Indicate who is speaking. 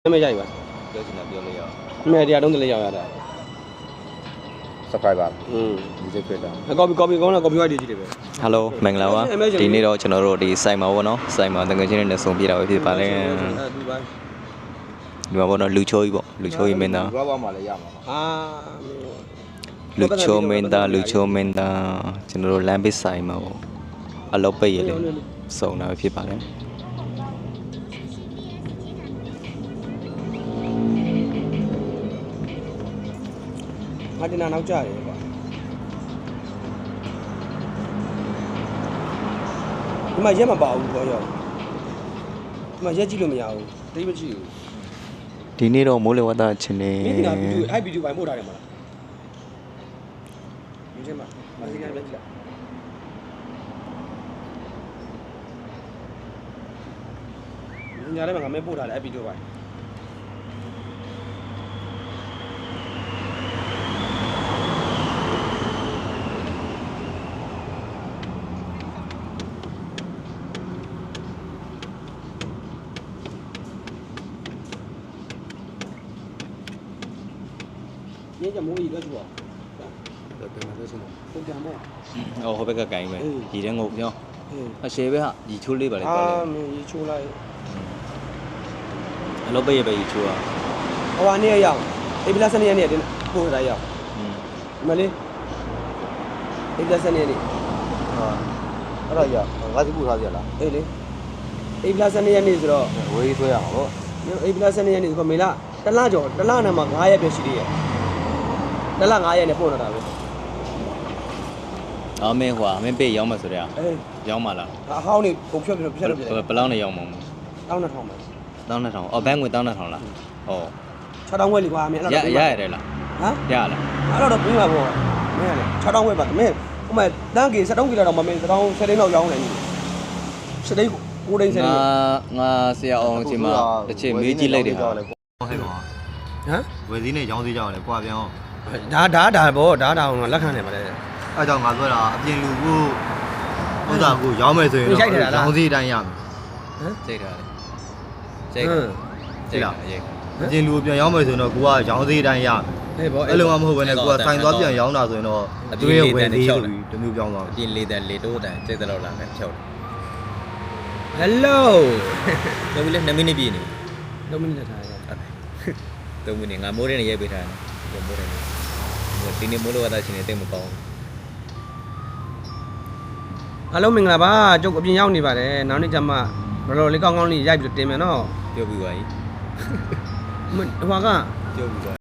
Speaker 1: ไม่ใช่ป่ะ
Speaker 2: ပြောချင်တာပြောလို့ရအောင်
Speaker 1: แม่တရားတုံးတလေးရောက်ရတာ
Speaker 2: subscriber
Speaker 1: ဒီ
Speaker 2: music creator
Speaker 1: ကော်ပီကောင်းလားကော်ပီဝိုက်တွေကြည့်တယ်ပဲ
Speaker 3: Hello မင်္ဂလာပါဒီနေ့တော့ကျွန်တော်တို့ဒီစိုက်မှာပေါ့နော်စိုက်မှာတကယ်ချင်းနဲ့ဆုံပြတာပဲဖြစ်ပါလေဒီမှာပေါ့နော်လူချိုးကြီးပေါ့လူချိုးကြီးမင်းသား
Speaker 2: ဘာမှလည်းရမှာပါ
Speaker 1: ဟာ
Speaker 3: လူချိုးမင်းသားလူချိုးမင်းသားကျွန်တော်တို့လမ်းပစ်ဆိုင်မှာပေါ့အလုပ်ပိတ်ရလေစုံတာပဲဖြစ်ပါလေ
Speaker 1: ငါတင်တာနောက်ကြတယ်ကွာဒီမှာရက်မပါဘူးကွာရောဒီမှာရက်ကြည့်လို့မရဘူးတိတ်မကြည့်ဘူး
Speaker 3: ဒီနေ့တော့မိုးလေဝသချင်းနေ
Speaker 1: မင်းကဗီဒီယိုအဲ့ဗီဒီယိုပိုင်းပို့ထားတယ်မလားဒီထဲမှာမစီကန်ပဲကြည့်လိုက်ညာထဲမှာငါမဲပို့ထားတယ်အဲ့ဗီဒီယိုပိုင်းညကြမိုးကြီးလက်ချူအောင်ပြန်ပြန်ပဲဆုံးပုံပြန်မဲ့
Speaker 3: အော်ဟိုဘက်ကကိုင်းပဲဒီတဲ့ငုတ်ပြော
Speaker 1: အေး
Speaker 3: အရှေပဲဟာဒီချိုးလေးပါလေ
Speaker 1: အာ
Speaker 3: ပါလေ
Speaker 1: မင်းရေချိုးလိုက်
Speaker 3: အလုပ်ပိတ်ရပဲဒီချိုးอ่ะ
Speaker 1: ဟိုကနေရောက်အေးပလတ်စနေနေ့တင်ပို့ထားရောက်မလေးအေးပလတ်စနေနေ့
Speaker 2: ဟာအဲ့တော့ရငါစီပို့ထားစီလား
Speaker 1: အေးလေအေးပလတ်စနေနေ့ဆိုတော့
Speaker 2: ဝေးဆွဲရမှာပေါ့
Speaker 1: အေးပလတ်စနေနေ့ဆိုတော့မေလာတလကျော်တလနဲ့မှ9ရက်ပြည့်ရှိသေးရဲ့တလ9ရက်နဲ့ပို့တော့တာပဲ
Speaker 3: အော်မင်းဟွာမင်းပိတ်ရောက်မှဆိုတော့
Speaker 1: အေး
Speaker 3: ရောက်မှလား
Speaker 1: အဟောင်းနေပုံဖြတ်ပြီးတော့ဖြတ်လို့ပြတယ်
Speaker 3: ဘယ်လောက်နဲ့ရောက်မှာမလဲ
Speaker 1: 1200ပဲ
Speaker 3: 1200အော်ဘန်းငွေ1200လားဟော
Speaker 1: 6000ဝက်လီကွာမင်းအဲ့
Speaker 3: ရ
Speaker 1: တော့
Speaker 3: ရရတယ်လား
Speaker 1: ဟမ်
Speaker 3: ရလား
Speaker 1: အဲ့တော့ပြီးမှာပေါ့မင်းကလေ6000ဝက်ပါမင်းဟိုမှာတန်းကြီး73ကီလိုတော့မမင်း1000 10သိန်းလောက်ရောင်းနေပြီ10သိန်း9သိန်း10သိန်း
Speaker 3: ငါဆရာအောင်ချင်းမှာတစ်ချက်မေးကြည့်လိုက်တယ်ဟာ
Speaker 2: ဟဲ့ပါ
Speaker 1: ဟမ်
Speaker 2: ဝယ်စည်းနဲ့ရောင်းစည်းကြောင်းလည်းကွာပြန်အောင်
Speaker 1: ဒါပေါ့ဒါတောင်လက်ခံနေပါလေ
Speaker 2: အဲ့ကြောင့်ငါပြောတာအပြင်လူကိုဥစ္စာကိုရောင်းမယ်ဆိုရင်တော့ရောင်းစည်းအတိုင်းရမယ်
Speaker 3: ကြိတ်တာလေကြိတ်ကြိတ်လားကြိတ်
Speaker 2: အပြင်လူကိုပြန်ရောင်းမယ်ဆိုရင်တော့ကိုကရောင်းစည်းအတိုင်းရမယ်
Speaker 1: ဟဲ့ပေါ့
Speaker 2: အဲ့လိုမှမဟုတ်ဘဲနဲ့ကိုကဆိုင်သွားပြန်ရောင်းတာဆိုရင်တော့သူရဲ့ဝယ်လေးဆိုပြီးတမျိုးပြောင်းသွား
Speaker 3: အပြင်လေးတန်လေးတိုးတန်ကြိတ်တော့လာမယ်ဖြုတ်
Speaker 1: ဟယ်လို
Speaker 3: တယ်တော်ပြီလေ2မိနစ်ပြည့်နေ
Speaker 1: 3မိနစ်ထားရ
Speaker 3: 3မိနစ်ငါမိုးတဲ့နေရိုက်ပေးထားတယ်မိုးတဲ့နေဒီနေ့မိုးလို့ရတာချင်းနေတိတ်မကောင်း
Speaker 1: အားလုံးမင်္ဂလာပါကျုပ်အပြင်ရောက်နေပါတယ်နောက်နေ့ကျမှဘယ်လိုလေးကောင်းကောင်းလေးရိုက်ပြီးတင်မယ်နော်
Speaker 3: ပြောပြီးပါ E
Speaker 1: ဟိုက
Speaker 3: ပြောပြီးပါ